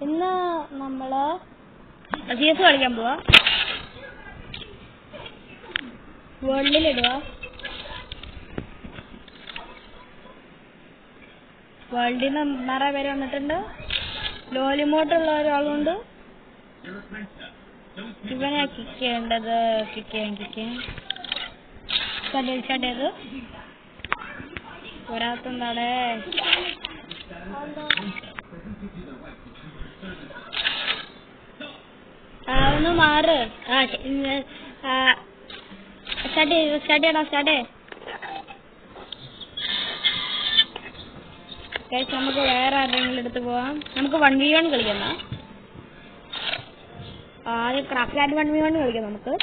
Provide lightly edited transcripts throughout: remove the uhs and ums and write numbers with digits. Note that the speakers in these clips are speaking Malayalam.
ഇന്ന് നമ്മള് CS കളിക്കാൻ പോവാ. വേൾഡിലിടുക. വേൾഡിൽ നിന്ന് നിറയെ പേര് വന്നിട്ടുണ്ട്. ലോലിമോട്ടുള്ള ഒരാളുണ്ട്. ഇവനെ കിക്ക് ചെയ്യേണ്ടത്. ചടയത് ഒരാൾക്കെന്താടെ ഒന്ന് മാറ്. സ്റ്റാർട്ട്. നമുക്ക് വേറെ ആരെങ്കിലും എടുത്ത് പോവാം. നമുക്ക് 1v1 കളിക്കാം. ആദ്യം ക്രാഫ്റ്റ് 1v1 കളിക്കാം. നമുക്ക്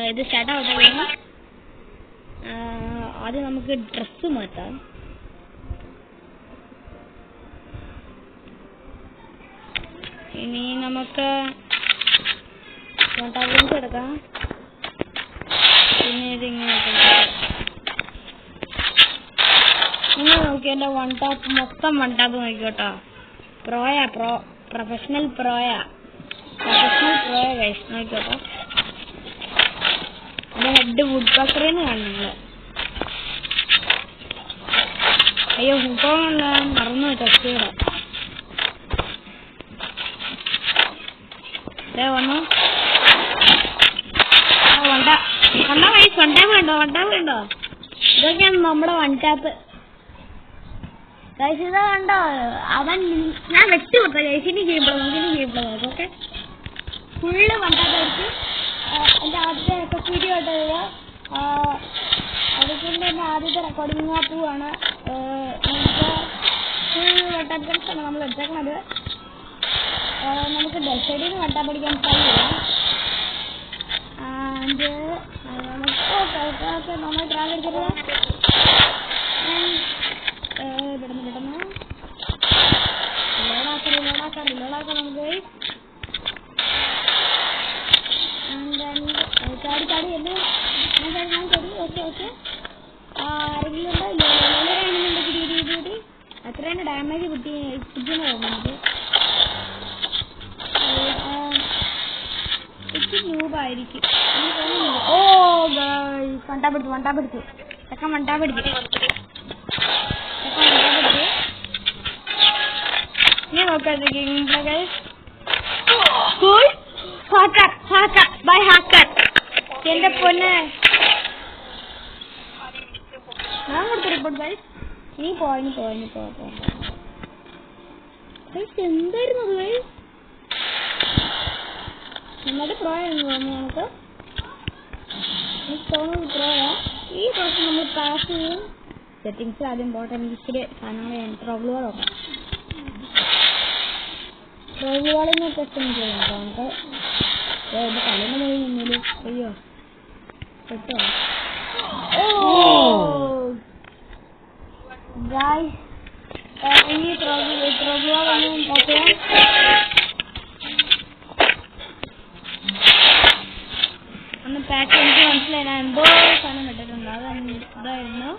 ഇത് സ്റ്റാർട്ട് ആവട്ടെ. ആദ്യം നമുക്ക് ഡ്രസ്സ് മാറ്റാം. ഇനി നമുക്ക് എടുക്കാം. പിന്നെ ഇതിങ്ങനെ നോക്കി എന്റെ മൊത്തം 1 ടാപ്പ് നോക്കിക്കോട്ടോ. പ്രൊഫഷണൽ പ്രോയാ ഗൈസ്, നോക്കിക്കോട്ടോ. എന്റെ ഹെഡ് വുഡ് പക്കറേന്ന് കാണുന്നില്ല. അയ്യോ ഹുക്കോണല്ല, മറന്നു ടെസ്റ്റ് ചെയ്യണം. വന്നു വേണ്ടോ. ഇതൊക്കെയാണ് നമ്മുടെ 1 ടാപ്പ്. ഗൈസ് ഇതാ കണ്ടോ, അവൻ ഞാൻ വെട്ടി കൊടുത്ത ഗൈസിന് ചെയ്യുമ്പോൾ ഓക്കെ ഫുള്ള് 1 ടാപ്പ് ആയിരിക്കും. എന്റെ ആദ്യത്തെ വീഡിയോ ആയിട്ട് അതുകൊണ്ട് തന്നെ ആദ്യത്തെ റെക്കോർഡിംഗ് പോവാണ്. നമുക്ക് ഫുൾ 1 ടാപ്പ് ആണ് നമ്മൾ എടുത്തേക്കണത്. നമുക്ക് ഡെസൈഡിന് 1 ടാപ്പ് അടിക്കാൻ ട്രൈ ചെയ്യാം. ഓക്കെ നമ്മൾ ട്രാക്ക് എടുത്തിട്ടുള്ള പെട്ടെന്ന് ലോഡാക്കാം നമുക്ക്. ചാടി ഓക്കെ ആരെങ്കിലും ഉണ്ടോ? ലോലാണെന്നുണ്ടെങ്കിൽ അത്രയാണ് ഡാമേജ് കിട്ടിയെന്ന് തോന്നുന്നത്. ൂപായിരിക്കും. ഓ വണ്ടാപിടിച്ചു ചെക്കൻ വണ്ടാപിടിച്ചു. ഞാൻ നോക്കാം. എന്റെ പൊന്നെ ഞാൻ കൊടുത്ത റിപ്പോർട്ട് ഗൈസ്. നീ പോ എന്തായിരുന്നു അത് ഗൈസ്? നമ്മുടെ പ്രോയാണെന്ന് തോന്നുന്നു. നമുക്ക് പ്രോയാ. ഈ പ്രാവശ്യം നമ്മൾ പാസ് ചെയ്യും. സെറ്റിംഗ്സ് ആദ്യം പോട്ടെ. എനിക്ക് ഇച്ചിരി സാധനങ്ങൾ ട്രോഗ്ലുകൾ നോക്കാം. ട്രോഗ്ലുകളിനെ ടെസ്റ്റ് ചെയ്യാം. നമുക്ക് തലേന്ന് പോയി നിന്നില്. അയ്യോ പെട്ടോ. ഗായ്സ് ഇനി ട്രോഗ്ലുകളൊന്നും നോക്കാം. ഒന്ന് പാക്ക് എനിക്ക് മനസ്സിലായി. ഞാൻ എന്തോ സാധനം ഇട്ടിട്ടുണ്ട്. അതായിരുന്നു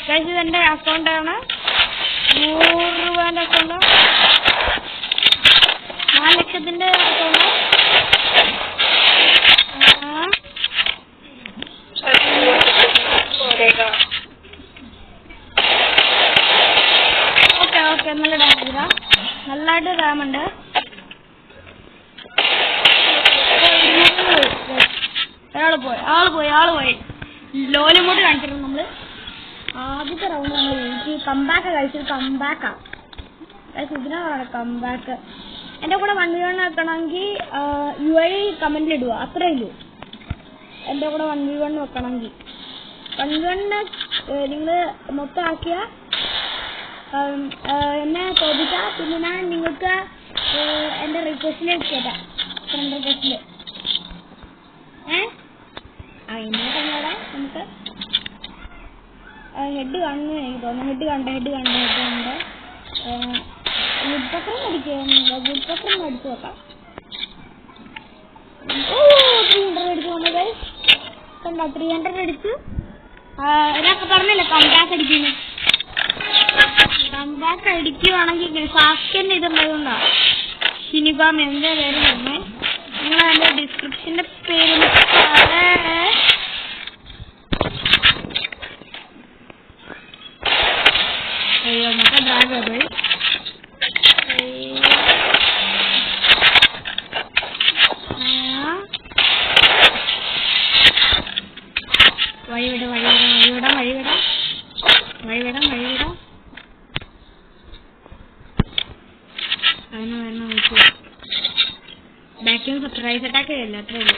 ഗൈസ്. ഇതെന്റെ അക്കൗണ്ടാണ്. 100 രൂപേന്റെ അക്കൗണ്ട്. 4 ലക്ഷത്തിന്റെ അക്കൗണ്ട്. ഓക്കെ നല്ല ഡാമേജ്. നല്ലതായിട്ട് ഡാമുണ്ട്. ആള് പോയി. ലോലിമോട്ട് കാണിച്ചിരുന്നു നമ്മള്. ആദ്യത്തെ റൗണ്ട് നമ്മൾ കംബാക്ക് കഴിച്ചത്. കംബാക്കാ ഇതിനാണ് കംബാക്ക്. എന്റെ കൂടെ 1v1 വെക്കണമെങ്കിൽ UID കമന്റിൽ ഇടുക. അത്രേ ഉള്ളൂ. എന്റെ കൂടെ 1v1 വെക്കണമെങ്കിൽ 1v1 നിങ്ങള് മൊത്തം ആക്കിയ എന്നെ തോന്നിച്ചാ പിന്നെ ഞാൻ നിങ്ങൾക്ക് എന്റെ റിക്വസ്റ്റില് കേട്ടാ ഫ്രണ്ട് റിക്വസ്റ്റില് ഇന്നത്തെ നമുക്ക് ഹെഡ് കാണുന്നു എനിക്ക് തോന്നുന്നു. ഹെഡ് കണ്ട വുഡ് പക്രം അടിച്ചു നോക്കാം. ഓ 300 അടിച്ചു നമ്മള് കണ്ടോ 300 അടിച്ചു. ഇതൊക്കെ പറഞ്ഞില്ലേ കംബാക്ക് അടിക്കുന്നു. കംബാക്ക് അടിക്കുവാണെങ്കിൽ സാക്കിന്റെ ഇതുണ്ടായതുകൊണ്ടാ ഷിനിബാം എന്റെ പേര് തന്നെ. നിങ്ങൾ അതിന്റെ ഡിസ്ക്രിപ്ഷന്റെ പേര് നമുക്ക് ഡ്രാഗബിൾ വഴിവിട ബാക്കിയും സർപ്രൈസ് അറ്റാക്ക് ചെയ്യല്ല അത്രേ ഉള്ളൂ.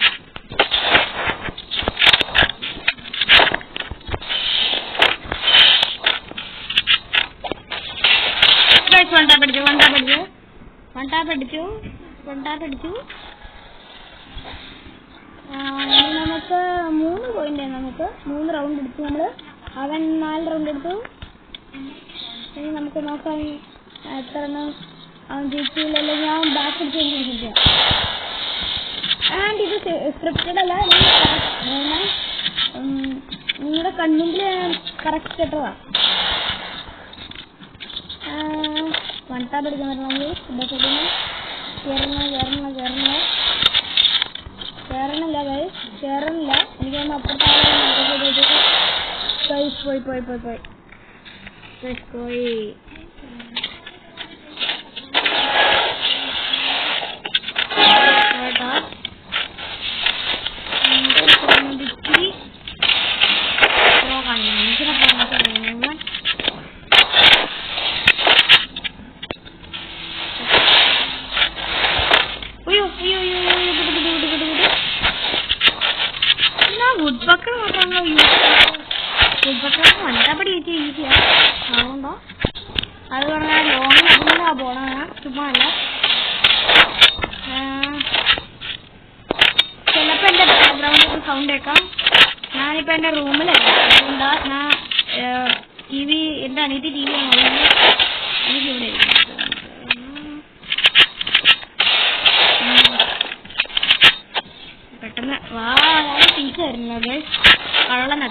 വൺ ടാപ്പ് അടിച്ചു. നമുക്ക് 3 പോയിന്റ് നമുക്ക് 3 റൗണ്ട് എടുത്തു. നമ്മള് അവൻ 4 റൗണ്ട് എടുത്തു. ഇനി നമുക്ക് നോക്കാം എത്ര അവൻ ജയിച്ചില്ലല്ലോ. ഞാൻ ബാക്ക് അടിച്ചു. ആൻഡ് ഇത് സ്ക്രിപ്റ്റഡ് അല്ല, നിങ്ങളുടെ കണ്ണിൽ കറക്റ്റ് കേട്ടതാ. വൺ ടാപ്പ് എടുക്കാൻ പറ്റും. നമ്മൾ കേറണില്ല. എനിക്ക് അപ്പുറത്തെ പോയി. അതുകൊണ്ടോ അത് പറഞ്ഞാൽ ലോങ്ങാ പോണ ചുമ്മാ അല്ല. ചിലപ്പോ എന്റെ ബാക്ക്ഗ്രൗണ്ടിൽ സൗണ്ട് കേൾക്കാം. ഞാനിപ്പോ എന്റെ റൂമിലല്ല, അതുകൊണ്ടാ ഞാൻ TV എന്റെ അനിയത്തി TV ആണ്. എനിക്കിവിടെ പെട്ടെന്ന് ടീച്ചറായിരുന്നത് കള്ളനാ.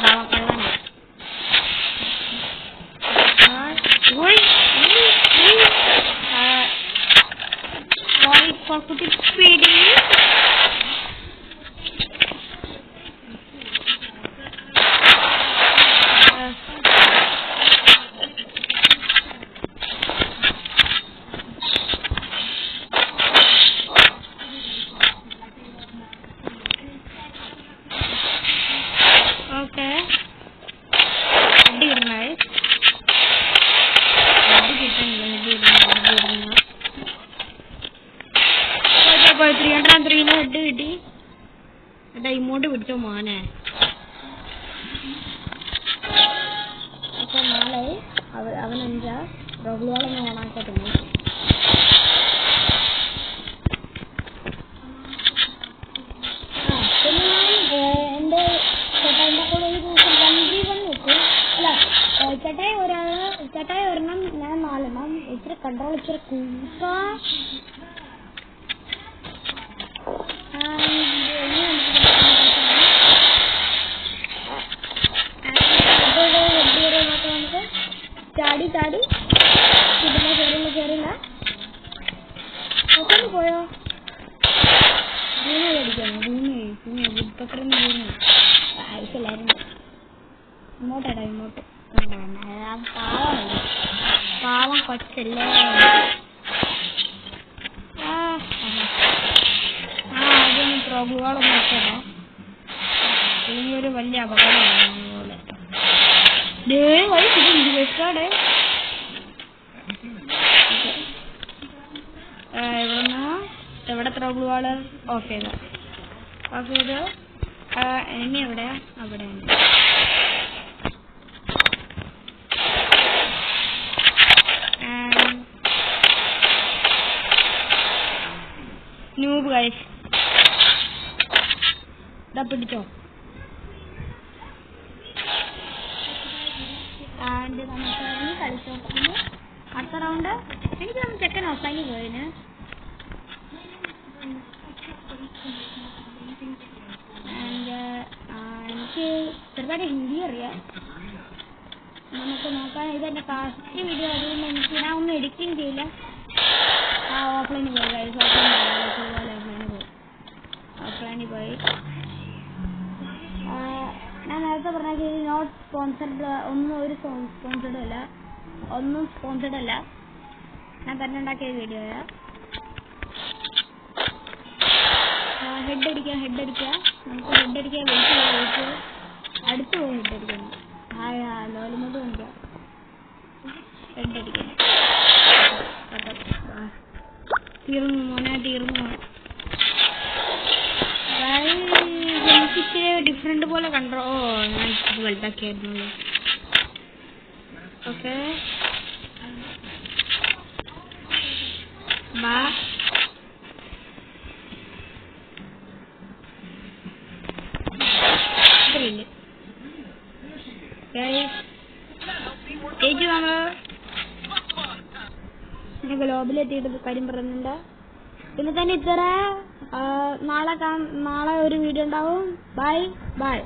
ഹെഡ് കിട്ടി. ഇമോട്ട് പിടിച്ചോ മോനെ. അപ്പൊ നാളെ അവനെന്താ റോഗ്ലോളൊന്ന് ഓണാക്കട്ടെ. പിന്നെ എന്റെ ചേട്ടായിന്റെ കൂടെ ഒരു ദിവസം 1v1 വെക്കും. അല്ല ചേട്ടായി ഒരെണ്ണം, ഞാൻ 4 എണ്ണം. ഇച്ചിരി കൺട്രോൾ ഇച്ചിരി കൂട്ടാ. ചാടി കേറില്ല. ഒക്കൊന്ന് പോയോ? ഭൂമി അടിക്കാണ്. ഭൂമി ആവശ്യമില്ലായിരുന്നു. ഇങ്ങോട്ട് പാവം കൊച്ചല്ലേ. അതൊന്നും പ്രോബ്ലങ്ങളൊന്നും നോക്കണോ. ഇനിയൊരു വലിയ അപകടമാണ് പോലെ. വെക്കാടെ എവിടെ പ്രോബ്ലമാണ് ഓഫ് ചെയ്ത് ഇനി എവിടെയാ? അവിടെ ന്യൂബ് ഗൈസ് ഇതാ പിടിച്ചോ. ആൻഡ് നമുക്ക് കളിച്ചോ. അടുത്ത റൗണ്ട് എനിക്ക് സെക്കൻഡ് അവസാനിക്ക് പോയിന്. ചെറുതായിട്ട് ഹിന്ദി അറിയാം. നമുക്ക് നോക്കാം. ഇതെന്റെ ഫസ്റ്റ് വീഡിയോ, അതുകൊണ്ട് എനിക്ക് ഞാൻ ഒന്നും എഡിറ്റിംഗ് ചെയ്യില്ല. ഓഫ്ലൈനിൽ പോയി ഓഫ്ലൈനിൽ പോയി ഞാൻ നേരത്തെ പറഞ്ഞ നോട്ട് സ്പോൺസർഡ്, ഒരു സ്പോൺസർഡും അല്ല, ഒന്നും സ്പോൺസർഡ് അല്ല, ഞാൻ തന്നെ ഉണ്ടാക്കിയ വീഡിയോയാ. ഹെഡ് അടിക്കുക നമുക്ക് ഹെഡ് അടിക്കാൻ വെയിറ്റ് അടുത്ത് പോയി ഹെഡ് അടിക്കണം. ലോലമോട് കാണിക്കാം. ഹെഡ് അടിക്കണം. തീർന്നു മോനെ, തീർന്നു. എനിക്ക് ഡിഫറെന്റ് പോലെ കണ്ടോ? ഞാൻ വലുതാക്കിയായിരുന്നു. ഓക്കെ ബാ. ചേച്ചി നമ്മള് ഗ്ലോബിലെത്തിയിട്ട് കാര്യം പറയുന്നുണ്ട്. പിന്നെ തന്നെ ഇത്ര നാളെ ഒരു വീഡിയോ ഉണ്ടാവും. ബൈ.